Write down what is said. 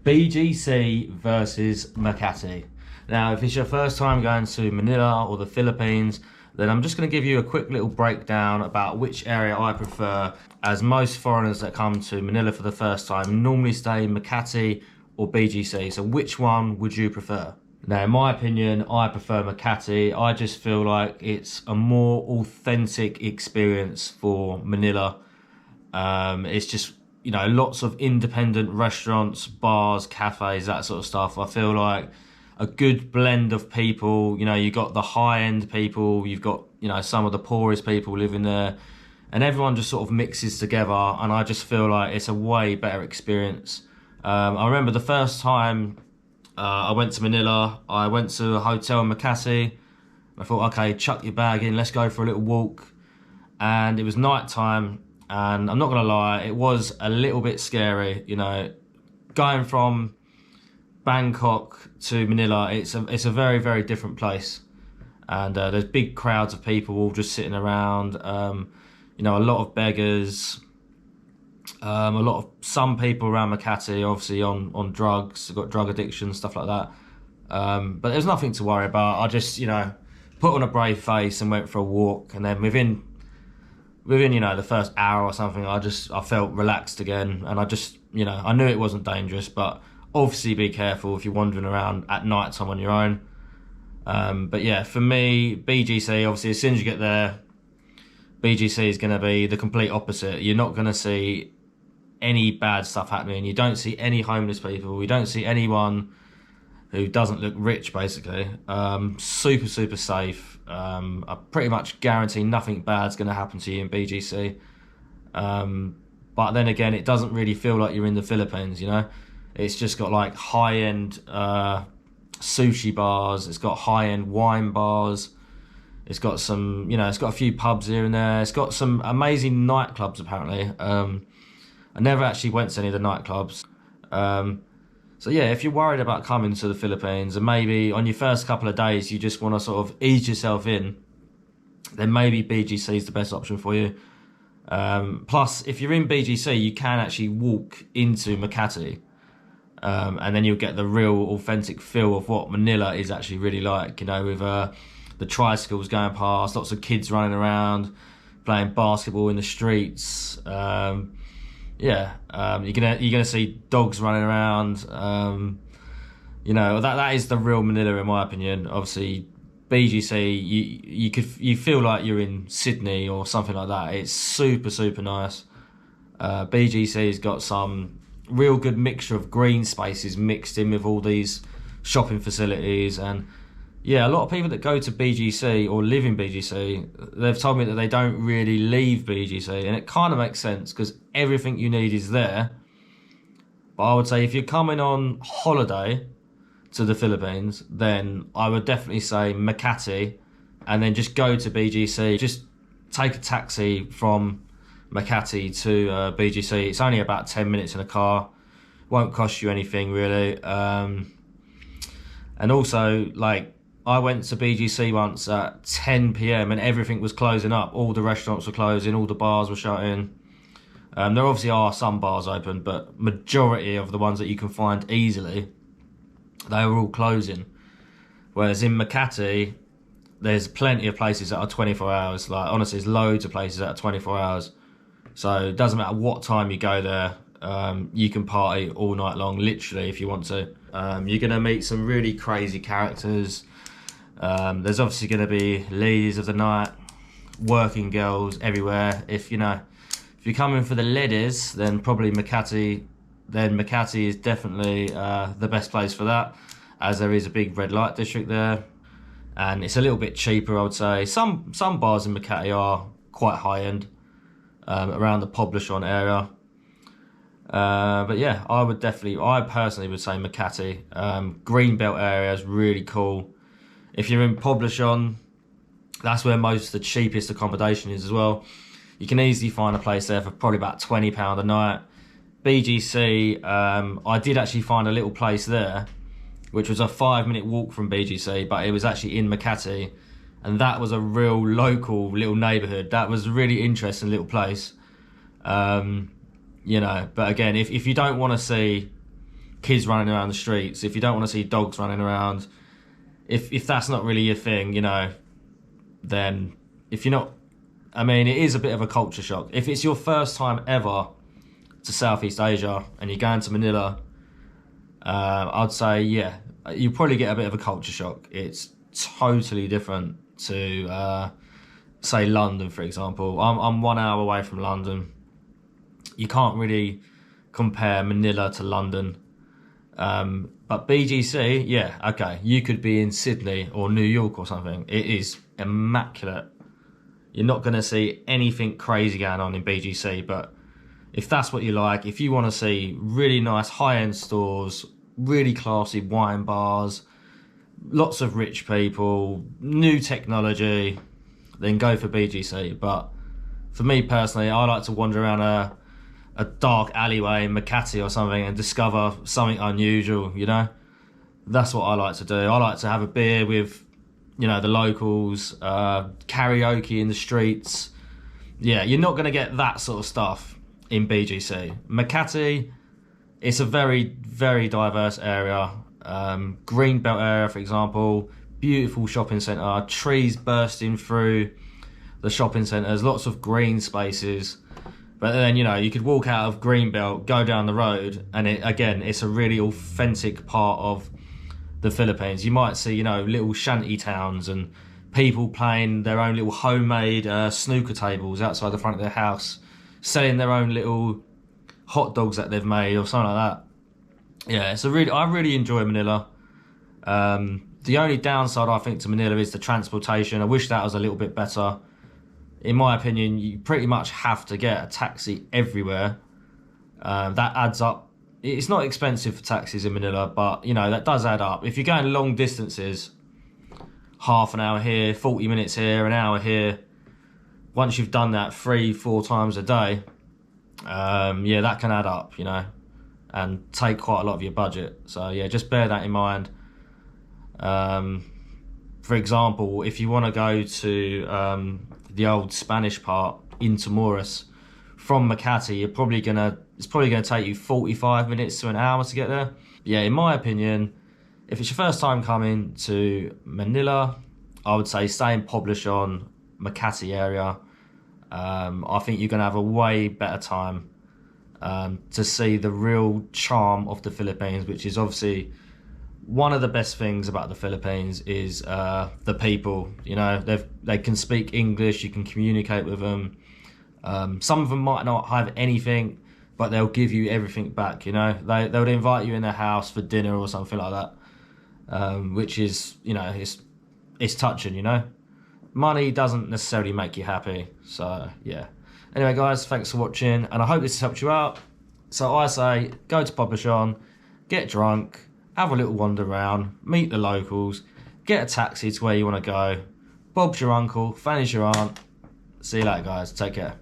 BGC versus Makati. Now, if it's your first time going to Manila or the Philippines, then I'm just going to give you a quick little breakdown about which area I prefer, as most foreigners that come to Manila for the first time normally stay in Makati or BGC. So which one would you prefer? Now, in my opinion, I prefer Makati. I just feel like it's a more authentic experience for Manila. It's just, you know, lots of independent restaurants, bars, cafes, that sort of stuff. I feel like a good blend of people. You know, you've got the high-end people, you've got, you know, some of the poorest people living there, and everyone just sort of mixes together, and I just feel like it's a way better experience. I remember the first time I went to Manila, I went to a hotel in Makati. I thought, okay, chuck your bag in, let's go for a little walk. And it was night time, and I'm not gonna lie, it was a little bit scary. You know, going from Bangkok to Manila, it's a very, very different place, and there's big crowds of people all just sitting around. You know, a lot of beggars, some people around Makati obviously on drugs, got drug addiction, stuff like that. But there's nothing to worry about. I just, you know, put on a brave face and went for a walk, and then within you know the first hour or something, I felt relaxed again, and I just, you know, I knew it wasn't dangerous, but obviously be careful if you're wandering around at night time on your own. But yeah, for me, BGC, obviously as soon as you get there, BGC is going to be the complete opposite. You're not going to see any bad stuff happening. You don't see any homeless people. You don't see anyone who doesn't look rich, basically. Super, super safe. I pretty much guarantee nothing bad's going to happen to you in BGC. But then again, it doesn't really feel like you're in the Philippines, you know? It's just got like high-end sushi bars. It's got high-end wine bars. It's got some, you know, it's got a few pubs here and there. It's got some amazing nightclubs, apparently. I never actually went to any of the nightclubs. So yeah, if you're worried about coming to the Philippines and maybe on your first couple of days you just want to sort of ease yourself in, then maybe BGC is the best option for you. Plus, if you're in BGC, you can actually walk into Makati. And then you'll get the real authentic feel of what Manila is actually really like, you know, with the tricycles going past, lots of kids running around, playing basketball in the streets. You're gonna see dogs running around. You know, that is the real Manila in my opinion. Obviously, BGC, you feel like you're in Sydney or something like that. It's super, super nice. BGC's got some real good mixture of green spaces mixed in with all these shopping facilities, and yeah, a lot of people that go to BGC or live in BGC, they've told me that they don't really leave BGC, and it kind of makes sense because everything you need is there. But I would say if you're coming on holiday to the Philippines, then I would definitely say Makati, and then just go to BGC. Just take a taxi from Makati to BGC. It's only about 10 minutes in a car. Won't cost you anything really. And also, like, I went to BGC once at 10 p.m. and everything was closing up. All the restaurants were closing, all the bars were shutting. There obviously are some bars open, but majority of the ones that you can find easily, they were all closing. Whereas in Makati, there's plenty of places that are 24 hours. Like, honestly, there's loads of places that are 24 hours. So it doesn't matter what time you go there, you can party all night long, literally, if you want to. You're going to meet some really crazy characters. There's obviously going to be ladies of the night, working girls everywhere. If you're coming for the ladies, then probably Makati. Then Makati is definitely the best place for that, as there is a big red light district there, and it's a little bit cheaper, I would say. Some bars in Makati are quite high end, around the Poblacion area. But yeah, I personally would say Makati. Greenbelt area is really cool. If you're in Poblacion, that's where most of the cheapest accommodation is as well. You can easily find a place there for probably about £20 a night. BGC, I did actually find a little place there, which was a 5-minute walk from BGC, but it was actually in Makati, and that was a real local little neighbourhood. That was a really interesting little place. You know, but again, if you don't want to see kids running around the streets, if you don't want to see dogs running around, if that's not really your thing, you know, then if you're not, I mean, it is a bit of a culture shock. If it's your first time ever to Southeast Asia and you're going to Manila, I'd say, yeah, you probably get a bit of a culture shock. It's totally different to, say, London, for example. I'm 1 hour away from London. You can't really compare Manila to London. But BGC, yeah, okay, you could be in Sydney or New York or something. It is immaculate. You're not going to see anything crazy going on in BGC, but if that's what you like, if you want to see really nice high-end stores, really classy wine bars, lots of rich people, new technology, then go for BGC. But for me personally, I like to wander around a dark alleyway in Makati or something and discover something unusual, you know? That's what I like to do. I like to have a beer with, you know, the locals, karaoke in the streets. Yeah, you're not going to get that sort of stuff in BGC. Makati, it's a very, very diverse area. Greenbelt area, for example, beautiful shopping centre, trees bursting through the shopping centres, lots of green spaces. But then, you know, you could walk out of Greenbelt, go down the road, and it's a really authentic part of the Philippines. You might see, you know, little shanty towns and people playing their own little homemade snooker tables outside the front of their house, selling their own little hot dogs that they've made or something like that. Yeah, I really enjoy Manila. The only downside I think to Manila is the transportation. I wish that was a little bit better. In my opinion, you pretty much have to get a taxi everywhere. That adds up. It's not expensive for taxis in Manila, but, you know, that does add up. If you're going long distances, half an hour here, 40 minutes here, an hour here, once you've done that 3-4 times a day, yeah, that can add up, you know, and take quite a lot of your budget. So, yeah, just bear that in mind. For example, if you want to go to the old Spanish part into Morris from Makati, it's probably gonna take you 45 minutes to an hour to get there. Yeah, in my opinion, if it's your first time coming to Manila, I would say stay in Poblacion, Makati area. I think you're gonna have a way better time to see the real charm of the Philippines, which is obviously one of the best things about the Philippines is the people. You know, they can speak English, you can communicate with them. Some of them might not have anything, but they'll give you everything back, you know. They would invite you in their house for dinner or something like that, which is, you know, it's touching, you know. Money doesn't necessarily make you happy, so yeah. Anyway, guys, thanks for watching, and I hope this has helped you out. So I say, go to Poblacion, get drunk, have a little wander around, meet the locals, get a taxi to where you want to go. Bob's your uncle, Fanny's your aunt. See you later, guys. Take care.